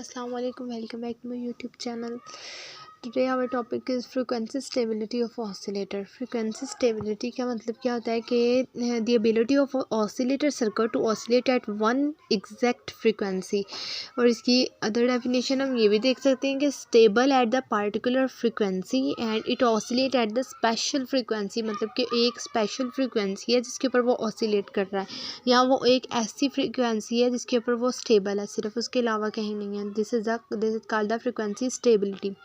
अस्सलाम वालेकुम, welcome back to my YouTube channel. Today our topic is frequency stability of oscillator. Frequency stability का मतलब क्या होता है कि the ability of oscillator circuit to oscillate at one exact frequency. और इसकी अदर डेफिनेशन हम ये भी देख सकते हैं कि stable at the particular frequency and it oscillate at the special frequency, मतलब कि एक स्पेशल फ्रीक्वेंसी है जिसके ऊपर वो ऑसिलेट कर रहा है, या वो एक ऐसी फ्रीक्वेंसी है जिसके ऊपर वो स्टेबल है, सिर्फ उसके अलावा कहीं नहीं है। This is called the frequency stability.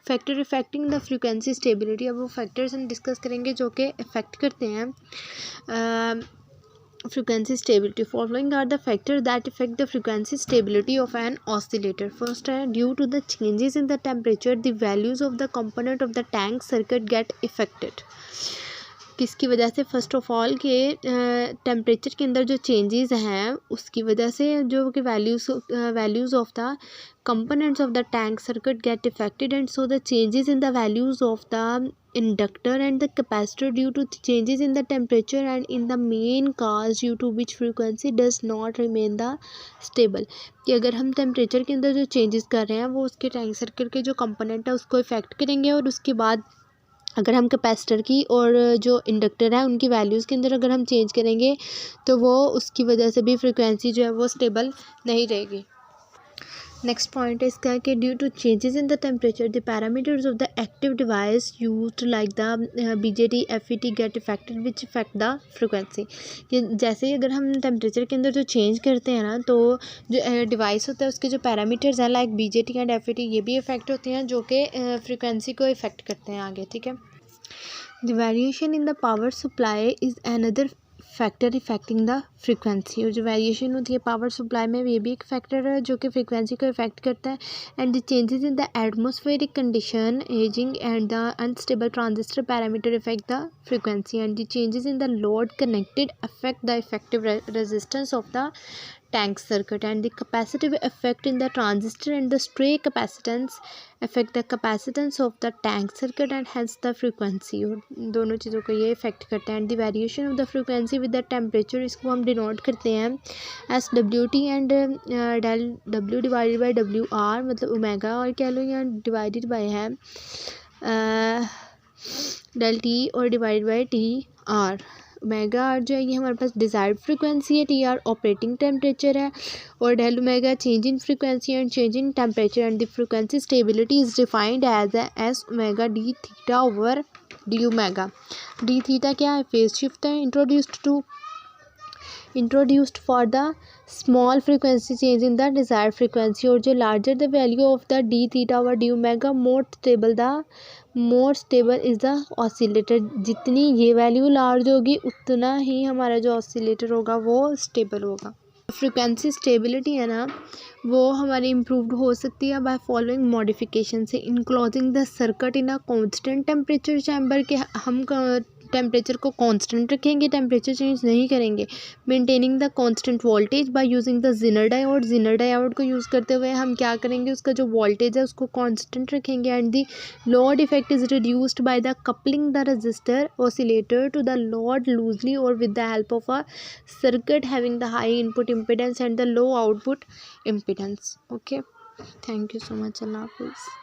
Factor affecting the frequency stability, अब वो फैक्टर्स हम डिस्कस करेंगे जो कि इफेक्ट करते हैं frequency stability. Following are the factors that affect the frequency stability of an oscillator. First, due to the changes in the temperature, the values of the component of the tank circuit get affected. किसकी वजह से? First of all के temperature के अंदर जो changes हैं उसकी वजह से जो कि values of the components of the tank circuit get affected, and so the changes in the values of the inductor and the capacitor due to changes in the temperature and in the main cause due to which frequency does not remain the stable. कि अगर हम temperature के अंदर जो changes कर रहे हैं वो उसके टैंक सर्किट के जो कंपोनेंट है उसको इफेक्ट करेंगे, और उसके बाद अगर हम कैपेसिटर की और जो इंडक्टर है उनकी वैल्यूज़ के अंदर अगर हम चेंज करेंगे तो वो उसकी वजह से भी फ्रीक्वेंसी जो है वो स्टेबल नहीं रहेगी। नेक्स्ट पॉइंट है इसका कि due to changes in the temperature the parameters of the active device used like the BJT FET get affected which affect the frequency. कि जैसे ही अगर हम टेम्परेचर के अंदर जो चेंज करते हैं ना, तो जो डिवाइस होता है उसके जो पैरामीटर्स हैं लाइक BJT एंड FET ये भी इफेक्ट होते हैं जो कि फ्रीक्वेंसी को इफेक्ट करते हैं आगे। ठीक है। The variation in the power supply is another factor affecting the frequency. और जो वेरिएशन होती है पावर सप्लाई में ये भी एक फैक्टर है जो कि फ्रीक्वेंसी को इफेक्ट करता है। And the changes in the atmospheric condition, ageing and the unstable transistor parameter effect the frequency. And the changes in the load connected affect the effective resistance of the tank circuit, and the capacitive effect in the transistor and the stray capacitance affect the capacitance of the tank circuit and hence the frequency। और दोनों चीज़ों को ये affect करते हैं। And the variation of the frequency with the temperature, इसको हम denote करते हैं as WT and del W divided by WR, मतलब ओमेगा और कह लो, या डिवाइडेड बाई है डेल T और divided by TR। Omega R जो है ये हमारे पास डिज़ायर्ड फ्रीक्वेंसी है, TR ऑपरेटिंग टेम्परेचर है, और del omega change in frequency and change in temperature. And the frequency stability is defined as S omega D theta over D omega. D theta क्या है? फेज शिफ्ट है introduced for the small frequency change in the desired frequency. और जो larger the value of the D theta over D omega more stable is the oscillator. जितनी ये value large होगी उतना ही हमारा जो ऑसिलेटर होगा वो स्टेबल होगा। फ्रीक्वेंसी स्टेबिलिटी है ना, वो हमारी इम्प्रूव्ड हो सकती है बाय फॉलोइंग मॉडिफिकेशन से। Enclosing the circuit in a constant temperature chamber, के हम टेम्परेचर को कांस्टेंट रखेंगे, टेम्परेचर चेंज नहीं करेंगे। Maintaining the constant voltage by using the Zener diode. Zener diode को यूज़ करते हुए हम क्या करेंगे, उसका जो वोल्टेज है उसको कांस्टेंट रखेंगे। And the load effect is reduced by the coupling the register oscillator to the load loosely और with the help of a circuit having the high input impedance and the low output impedance. Okay, thank you so much. Allah हाफिज़।